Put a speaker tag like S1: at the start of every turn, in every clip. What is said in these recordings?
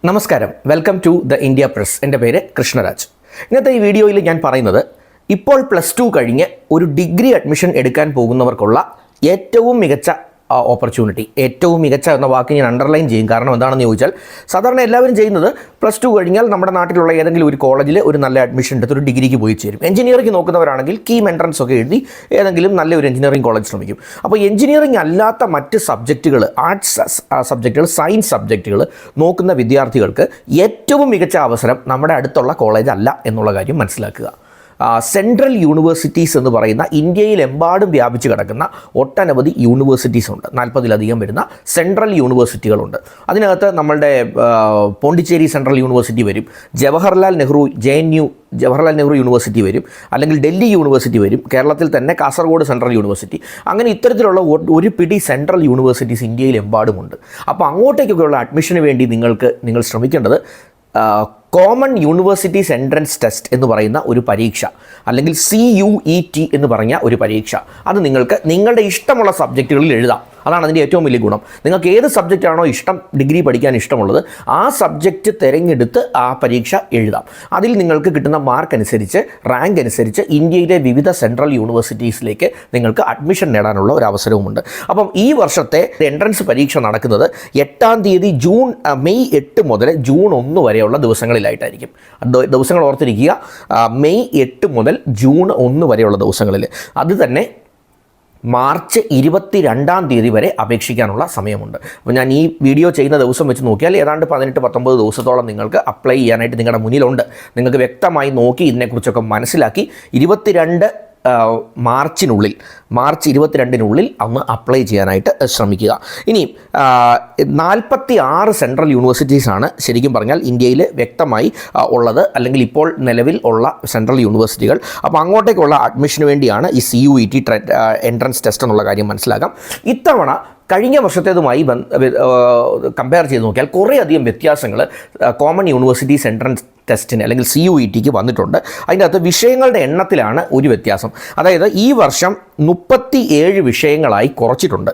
S1: നമസ്കാരം, welcome to the India press. എൻ്റെ പേര് കൃഷ്ണരാജ്. ഇന്നത്തെ ഈ വീഡിയോയിൽ ഞാൻ പറയുന്നത് ഇപ്പോൾ +2 കഴിഞ്ഞ് ഒരു ഡിഗ്രി അഡ്മിഷൻ എടുക്കാൻ പോകുന്നവർക്കുള്ള ഏറ്റവും മികച്ച ഓപ്പർച്യൂണിറ്റി. ഏറ്റവും മികച്ച എന്ന വാക്ക് ഞാൻ അണ്ടർലൈൻ ചെയ്യും. കാരണം എന്താണെന്ന് ചോദിച്ചാൽ, സാധാരണ എല്ലാവരും ചെയ്യുന്നത് +2 കഴിഞ്ഞാൽ നമ്മുടെ നാട്ടിലുള്ള ഏതെങ്കിലും ഒരു കോളേജിൽ ഒരു നല്ല അഡ്മിഷൻ എടുത്ത് ഒരു ഡിഗ്രിക്ക് പോയി ചേരും. എഞ്ചിനീയറിംഗ് നോക്കുന്നവരാണെങ്കിൽ കീം എൻട്രൻസ് ഒക്കെ എഴുതി ഏതെങ്കിലും നല്ലൊരു എഞ്ചിനീയറിംഗ് കോളേജ് ശ്രമിക്കും. അപ്പോൾ എഞ്ചിനീയറിംഗ് അല്ലാത്ത മറ്റ് സബ്ജക്റ്റുകൾ, ആർട്സ് സബ്ജക്റ്റുകൾ, സയൻസ് സബ്ജക്റ്റുകൾ നോക്കുന്ന വിദ്യാർത്ഥികൾക്ക് ഏറ്റവും മികച്ച അവസരം നമ്മുടെ അടുത്തുള്ള കോളേജ് അല്ല എന്നുള്ള കാര്യം മനസ്സിലാക്കുക. സെൻട്രൽ യൂണിവേഴ്സിറ്റീസ് എന്ന് പറയുന്ന ഇന്ത്യയിലെമ്പാടും വ്യാപിച്ച് കിടക്കുന്ന ഒട്ടനവധി യൂണിവേഴ്സിറ്റീസ് ഉണ്ട്. 40-ലധികം വരുന്ന സെൻട്രൽ യൂണിവേഴ്സിറ്റികളുണ്ട്. അതിനകത്ത് നമ്മളുടെ പോണ്ടിച്ചേരി സെൻട്രൽ യൂണിവേഴ്സിറ്റി വരും, ജവഹർലാൽ നെഹ്റു യൂണിവേഴ്സിറ്റി വരും, അല്ലെങ്കിൽ ഡൽഹി യൂണിവേഴ്സിറ്റി വരും, കേരളത്തിൽ തന്നെ കാസർഗോഡ് സെൻട്രൽ യൂണിവേഴ്സിറ്റി. അങ്ങനെ ഇത്തരത്തിലുള്ള ഒരു പിടി സെൻട്രൽ യൂണിവേഴ്സിറ്റീസ് ഇന്ത്യയിലെമ്പാടുമുണ്ട്. അപ്പോൾ അങ്ങോട്ടേക്കൊക്കെയുള്ള അഡ്മിഷന് വേണ്ടി നിങ്ങൾ ശ്രമിക്കേണ്ടത് കോമൺ യൂണിവേഴ്സിറ്റീസ് എൻട്രൻസ് ടെസ്റ്റ് എന്ന് പറയുന്ന ഒരു പരീക്ഷ, അല്ലെങ്കിൽ CUET എന്ന് പറഞ്ഞ ഒരു പരീക്ഷ. അത് നിങ്ങൾക്ക് നിങ്ങളുടെ ഇഷ്ടമുള്ള സബ്ജക്റ്റുകളിൽ എഴുതാം. അതാണ് അതിൻ്റെ ഏറ്റവും വലിയ ഗുണം. നിങ്ങൾക്ക് ഏത് സബ്ജക്റ്റാണോ ഇഷ്ടം, ഡിഗ്രി പഠിക്കാൻ ഇഷ്ടമുള്ളത്, ആ സബ്ജക്റ്റ് തിരഞ്ഞെടുത്ത് ആ പരീക്ഷ എഴുതാം. അതിൽ നിങ്ങൾക്ക് കിട്ടുന്ന മാർക്ക് അനുസരിച്ച്, റാങ്ക് അനുസരിച്ച് ഇന്ത്യയിലെ വിവിധ സെൻട്രൽ യൂണിവേഴ്സിറ്റീസിലേക്ക് നിങ്ങൾക്ക് അഡ്മിഷൻ നേടാനുള്ള ഒരു അവസരവുമുണ്ട്. അപ്പം ഈ വർഷത്തെ എൻട്രൻസ് പരീക്ഷ നടക്കുന്നത് 8-ാം തീയതി മെയ് 8 മുതൽ ജൂൺ 1 വരെയുള്ള ദിവസങ്ങളിലായിട്ടായിരിക്കും. ദിവസങ്ങൾ ഓർത്തിരിക്കുക, മെയ് 8 മുതൽ ജൂൺ 1 വരെയുള്ള ദിവസങ്ങളിൽ. അത് തന്നെ മാർച്ച് 22-ാം തീയതി വരെ അപേക്ഷിക്കാനുള്ള സമയമുണ്ട്. അപ്പോൾ ഞാൻ ഈ വീഡിയോ ചെയ്യുന്ന ദിവസം വെച്ച് നോക്കിയാൽ ഏതാണ്ട് 18-19 ദിവസത്തോളം നിങ്ങൾക്ക് അപ്ലൈ ചെയ്യാനായിട്ട് നിങ്ങളുടെ മുന്നിലുണ്ട്. നിങ്ങൾക്ക് വ്യക്തമായി നോക്കി ഇതിനെക്കുറിച്ചൊക്കെ മനസ്സിലാക്കി മാർച്ച് 22-നുള്ളിൽ അന്ന് അപ്ലൈ ചെയ്യാനായിട്ട് ശ്രമിക്കുക. ഇനി 46 സെൻട്രൽ യൂണിവേഴ്സിറ്റീസാണ് ശരിക്കും പറഞ്ഞാൽ ഇന്ത്യയിൽ വ്യക്തമായി ഉള്ളത്, അല്ലെങ്കിൽ ഇപ്പോൾ നിലവിൽ ഉള്ള സെൻട്രൽ യൂണിവേഴ്സിറ്റികൾ. അപ്പോൾ അങ്ങോട്ടേക്കുള്ള അഡ്മിഷന് വേണ്ടിയാണ് ഈ CUET എൻട്രൻസ് ടെസ്റ്റ് എന്നുള്ള കാര്യം മനസ്സിലാക്കാം. ഇത്തവണ കഴിഞ്ഞ വർഷത്തേതുമായി കമ്പയർ ചെയ്ത് നോക്കിയാൽ കുറേയധികം വ്യത്യാസങ്ങൾ കോമൺ യൂണിവേഴ്സിറ്റീസ് എൻട്രൻസ് ടെസ്റ്റിന് അല്ലെങ്കിൽ CUETക്ക് വന്നിട്ടുണ്ട്. അതിൻ്റെ അകത്ത് വിഷയങ്ങളുടെ എണ്ണത്തിലാണ് ഒരു വ്യത്യാസം. അതായത് ഈ വർഷം 37 വിഷയങ്ങളായി കുറച്ചിട്ടുണ്ട്.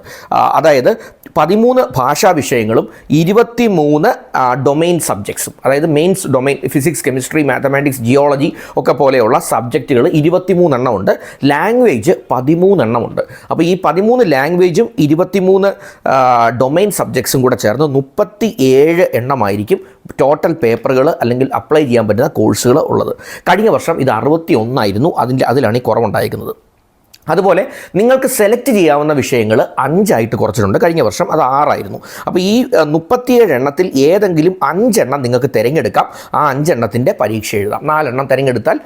S1: അതായത് 13 ഭാഷാ വിഷയങ്ങളും 23 ഡൊമെയിൻ സബ്ജക്ട്സും, അതായത് mains domain physics, chemistry, mathematics, geology ഒക്കെ പോലെയുള്ള സബ്ജക്റ്റുകൾ 23 എണ്ണമുണ്ട്. ലാംഗ്വേജ് 13 എണ്ണമുണ്ട്. അപ്പോൾ ഈ 13 ലാംഗ്വേജും 23 ഡൊമെയിൻ സബ്ജക്ട്സും കൂടെ ചേർന്ന് 37 എണ്ണമായിരിക്കും ടോട്ടൽ പേപ്പറുകൾ അല്ലെങ്കിൽ അപ്ലൈ ചെയ്യാൻ പറ്റുന്ന കോഴ്സുകൾ ഉള്ളത്. കഴിഞ്ഞ വർഷം ഇത് 61 ആയിരുന്നു. അതിലാണ് ഈ കുറവുണ്ടായിരിക്കുന്നത്. അതുപോലെ നിങ്ങൾക്ക് സെലക്ട് ചെയ്യാവുന്ന വിഷയങ്ങൾ 5 കുറച്ചിട്ടുണ്ട്. കഴിഞ്ഞ വർഷം അത് 6 ആയിരുന്നു. അപ്പോൾ ഈ 37 എണ്ണത്തിൽ ഏതെങ്കിലും 5 എണ്ണം നിങ്ങൾക്ക് തിരഞ്ഞെടുക്കാം. ആ 5 എണ്ണത്തിൻ്റെ പരീക്ഷ എഴുതാം. 4 എണ്ണം തിരഞ്ഞെടുത്താൽ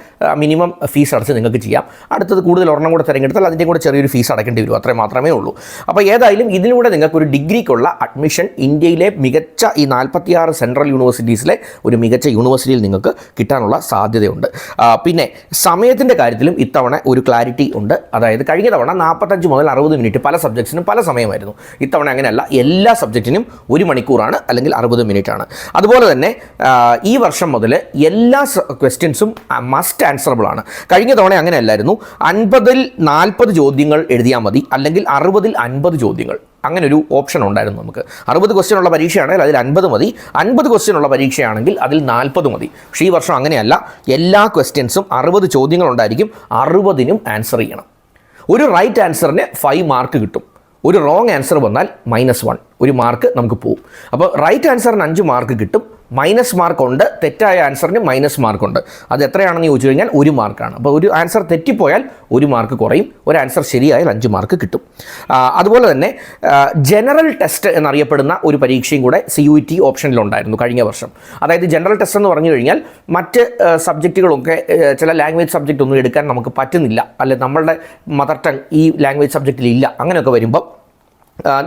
S1: മിനിമം ഫീസ് അടച്ച് നിങ്ങൾക്ക് ചെയ്യാം. അടുത്തത് കൂടുതൽ ഒരെണ്ണം കൂടെ തിരഞ്ഞെടുത്താൽ അതിൻ്റെ കൂടെ ചെറിയൊരു ഫീസ് അടയ്ക്കേണ്ടി വരും. അത്രേ മാത്രമേ ഉള്ളൂ. അപ്പോൾ ഏതായാലും ഇതിലൂടെ നിങ്ങൾക്കൊരു ഡിഗ്രിക്കുള്ള അഡ്മിഷൻ ഇന്ത്യയിലെ മികച്ച ഈ 46 സെൻട്രൽ യൂണിവേഴ്സിറ്റീസിലെ ഒരു മികച്ച യൂണിവേഴ്സിറ്റിയിൽ നിങ്ങൾക്ക് കിട്ടാനുള്ള സാധ്യതയുണ്ട്. പിന്നെ സമയത്തിൻ്റെ കാര്യത്തിലും ഇത്തവണ ഒരു ക്ലാരിറ്റി ഉണ്ട്. അതായത് കഴിഞ്ഞ തവണ 45 മുതൽ 60 മിനിറ്റ് പല സബ്ജക്ട്സിനും പല സമയമായിരുന്നു. ഇത്തവണ അങ്ങനെയല്ല, എല്ലാ സബ്ജക്റ്റിനും 1 മണിക്കൂറാണ് അല്ലെങ്കിൽ 60 മിനിറ്റാണ്. അതുപോലെ തന്നെ ഈ വർഷം മുതൽ എല്ലാ ക്വസ്റ്റ്യൻസും മസ്റ്റ് ആൻസറബിൾ ആണ്. കഴിഞ്ഞ തവണ അങ്ങനെയല്ലായിരുന്നു. 50-ൽ 40 ചോദ്യങ്ങൾ എഴുതിയാൽ മതി, അല്ലെങ്കിൽ 60-ൽ 50 ചോദ്യങ്ങൾ. അങ്ങനെ ഒരു ഓപ്ഷൻ ഉണ്ടായിരുന്നു നമുക്ക്. 60 ക്വസ്റ്റ്യൻ ഉള്ള പരീക്ഷയാണെങ്കിൽ അതിൽ 50 മതി, 50 ക്വസ്റ്റ്യൻ ഉള്ള പരീക്ഷയാണെങ്കിൽ അതിൽ 40 മതി. പക്ഷേ ഈ വർഷം അങ്ങനെയല്ല. എല്ലാ ക്വസ്റ്റ്യൻസും 60 ചോദ്യങ്ങളുണ്ടായിരിക്കും. 60നും ആൻസർ ചെയ്യണം. ഒരു റൈറ്റ് ആൻസറിന് 5 മാർക്ക് കിട്ടും. ഒരു റോങ് ആൻസർ വന്നാൽ -1, ഒരു മാർക്ക് നമുക്ക് പോകും. അപ്പോൾ റൈറ്റ് ആൻസറിന് 5 മാർക്ക് കിട്ടും. മൈനസ് മാർക്കുണ്ട്, തെറ്റായ ആൻസറിന് -മാർക്കുണ്ട്. അത് എത്രയാണെന്ന് ചോദിച്ചു കഴിഞ്ഞാൽ 1 മാർക്കാണ്. അപ്പോൾ ഒരു ആൻസർ തെറ്റിപ്പോയാൽ 1 മാർക്ക് കുറയും, ഒരു ആൻസർ ശരിയായാൽ 5 മാർക്ക് കിട്ടും. അതുപോലെ തന്നെ ജനറൽ ടെസ്റ്റ് എന്നറിയപ്പെടുന്ന ഒരു പരീക്ഷയും കൂടെ CUET ഓപ്ഷനിലുണ്ടായിരുന്നു കഴിഞ്ഞ വർഷം. അതായത് ജനറൽ ടെസ്റ്റ് എന്ന് പറഞ്ഞു കഴിഞ്ഞാൽ മറ്റ് സബ്ജക്റ്റുകളൊക്കെ, ചില ലാംഗ്വേജ് സബ്ജക്റ്റ് ഒന്നും എടുക്കാൻ നമുക്ക് പറ്റുന്നില്ല, അല്ലെ നമ്മളുടെ മദർ ടങ് ഈ ലാംഗ്വേജ് സബ്ജക്റ്റിൽ ഇല്ല, അങ്ങനെയൊക്കെ വരുമ്പോൾ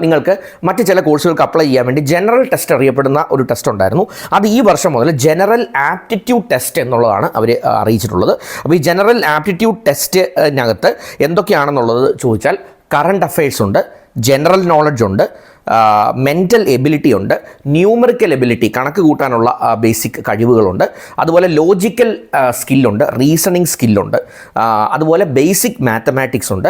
S1: നിങ്ങൾക്ക് മറ്റ് ചില കോഴ്സുകൾക്ക് അപ്ലൈ ചെയ്യാൻ വേണ്ടി ജനറൽ ടെസ്റ്റ് അറിയപ്പെടുന്ന ഒരു ടെസ്റ്റ് ഉണ്ടായിരുന്നു. അത് ഈ വർഷം മുതൽ ജനറൽ ആപ്റ്റിറ്റ്യൂഡ് ടെസ്റ്റ് എന്നുള്ളതാണ് അവർ അറിയിച്ചിട്ടുള്ളത്. അപ്പോൾ ഈ ജനറൽ ആപ്റ്റിറ്റ്യൂഡ് ടെസ്റ്റിനകത്ത് എന്തൊക്കെയാണെന്നുള്ളത് ചോദിച്ചാൽ കറണ്ട് അഫയേഴ്സ് ഉണ്ട്, ജനറൽ നോളജ് ഉണ്ട്, മെൻ്റൽ എബിലിറ്റി ഉണ്ട്, ന്യൂമറിക്കൽ എബിലിറ്റി കണക്ക് കൂട്ടാനുള്ള ബേസിക് കഴിവുകളുണ്ട്, അതുപോലെ ലോജിക്കൽ സ്കില്ലുണ്ട്, റീസണിങ് സ്കില്ലുണ്ട്, അതുപോലെ ബേസിക് മാത്തമാറ്റിക്സ് ഉണ്ട്,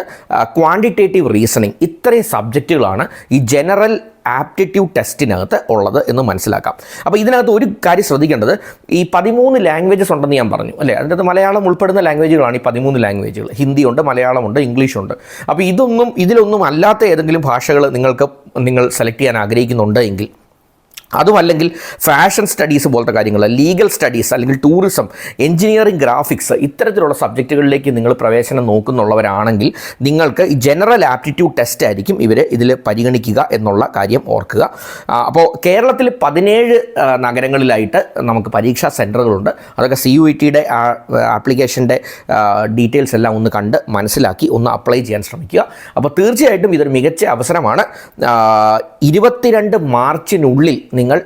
S1: ക്വാണ്ടിറ്റേറ്റീവ് റീസണിങ്. ഇത്രയും സബ്ജക്റ്റുകളാണ് ഈ ജനറൽ ആപ്റ്റിറ്റ്യൂഡ് ടെസ്റ്റിനകത്ത് ഉള്ളത് എന്ന് മനസ്സിലാക്കാം. അപ്പോൾ ഇതിനകത്ത് ഒരു കാര്യം ശ്രദ്ധിക്കേണ്ടത്, ഈ 13 ലാംഗ്വേജസ് ഉണ്ടെന്ന് ഞാൻ പറഞ്ഞു അല്ലേ. അതിനകത്ത് മലയാളം ഉൾപ്പെടുന്ന ലാംഗ്വേജുകളാണ് ഈ 13 ലാംഗ്വേജുകൾ. ഹിന്ദിയുണ്ട്, മലയാളമുണ്ട്, ഇംഗ്ലീഷുണ്ട്. അപ്പോൾ ഇതിലൊന്നും അല്ലാത്ത ഏതെങ്കിലും ഭാഷകൾ നിങ്ങൾ സെലക്ട് ചെയ്യാൻ ആഗ്രഹിക്കുന്നുണ്ട് എങ്കിൽ, അതുമല്ലെങ്കിൽ ഫാഷൻ സ്റ്റഡീസ് പോലത്തെ കാര്യങ്ങൾ, ലീഗൽ സ്റ്റഡീസ് അല്ലെങ്കിൽ ടൂറിസം, എഞ്ചിനീയറിംഗ്, ഗ്രാഫിക്സ്, ഇത്തരത്തിലുള്ള സബ്ജക്റ്റുകളിലേക്ക് നിങ്ങൾ പ്രവേശനം നോക്കുന്നുള്ളവരാണെങ്കിൽ നിങ്ങൾക്ക് ഈ ജനറൽ ആപ്റ്റിറ്റ്യൂഡ് ടെസ്റ്റ് ആയിരിക്കും ഇതിൽ പരിഗണിക്കുക എന്നുള്ള കാര്യം ഓർക്കുക. അപ്പോൾ കേരളത്തിൽ 17 നഗരങ്ങളിലായിട്ട് നമുക്ക് പരീക്ഷാ സെൻറ്ററുകളുണ്ട്. അതൊക്കെ CUETയുടെ ആപ്ലിക്കേഷൻ്റെ ഡീറ്റെയിൽസ് എല്ലാം ഒന്ന് കണ്ട് മനസ്സിലാക്കി ഒന്ന് അപ്ലൈ ചെയ്യാൻ ശ്രമിക്കുക. അപ്പോൾ തീർച്ചയായിട്ടും ഇതൊരു മികച്ച അവസരമാണ്. 22 മാർച്ചിനുള്ളിൽ നിങ്ങൾ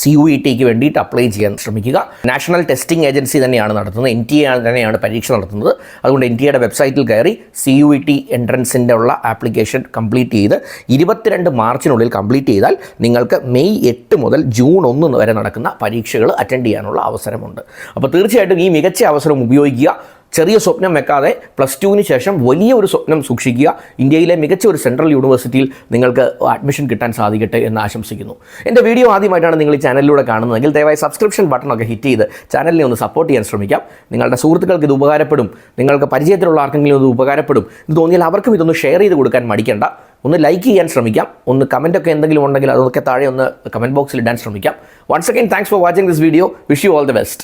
S1: CUETക്ക് വേണ്ടിയിട്ട് അപ്ലൈ ചെയ്യാൻ ശ്രമിക്കുക. നാഷണൽ ടെസ്റ്റിംഗ് ഏജൻസി തന്നെയാണ് നടത്തുന്നത്, NTA തന്നെയാണ് പരീക്ഷ നടത്തുന്നത്. അതുകൊണ്ട് NTAയുടെ വെബ്സൈറ്റിൽ കയറി CUET എൻട്രൻസിൻ്റെ ഉള്ള ആപ്ലിക്കേഷൻ കംപ്ലീറ്റ് ചെയ്ത് 22 മാർച്ചിനുള്ളിൽ കംപ്ലീറ്റ് ചെയ്താൽ നിങ്ങൾക്ക് മെയ് 8 മുതൽ ജൂൺ 1 വരെ നടക്കുന്ന പരീക്ഷകൾ അറ്റൻഡ് ചെയ്യാനുള്ള അവസരമുണ്ട്. അപ്പോൾ തീർച്ചയായിട്ടും ഈ മികച്ച അവസരം ഉപയോഗിക്കുക. ചെറിയ സ്വപ്നം വെക്കാതെ +2-ന് ശേഷം വലിയ ഒരു സ്വപ്നം സൂക്ഷിക്കുക. ഇന്ത്യയിലെ മികച്ച ഒരു സെൻട്രൽ യൂണിവേഴ്സിറ്റിയിൽ നിങ്ങൾക്ക് അഡ്മിഷൻ കിട്ടാൻ സാധിക്കട്ടെ എന്ന് ആശംസിക്കുന്നു. എൻ്റെ വീഡിയോ ആദ്യമായിട്ടാണ് നിങ്ങൾ ഈ ചാനലിലൂടെ കാണുന്നതെങ്കിൽ ദയവായി സബ്സ്ക്രിപ്ഷൻ ബട്ടണൊക്കെ ഹിറ്റ് ചെയ്ത് ചാനലിനെ ഒന്ന് സപ്പോർട്ട് ചെയ്യാൻ ശ്രമിക്കാം. നിങ്ങളുടെ സുഹൃത്തുക്കൾക്ക് ഇത് ഉപകാരപ്പെടും, നിങ്ങൾക്ക് പരിചയത്തിലുള്ള ആർക്കെങ്കിലും ഇത് ഉപകാരപ്പെടും എന്ന് തോന്നിയാൽ അവർക്കും ഇതൊന്ന് ഷെയർ ചെയ്ത് കൊടുക്കാൻ മടിക്കേണ്ട. ഒന്ന് ലൈക്ക് ചെയ്യാൻ ശ്രമിക്കാം. ഒന്ന് കമൻറ്റൊക്കെ എന്തെങ്കിലും ഉണ്ടെങ്കിൽ അതൊക്കെ താഴെ ഒന്ന് കമൻറ്റ് ബോക്സിൽ ഇടാൻ ശ്രമിക്കാം. Once again thanks for watching this video. Wish you all the best.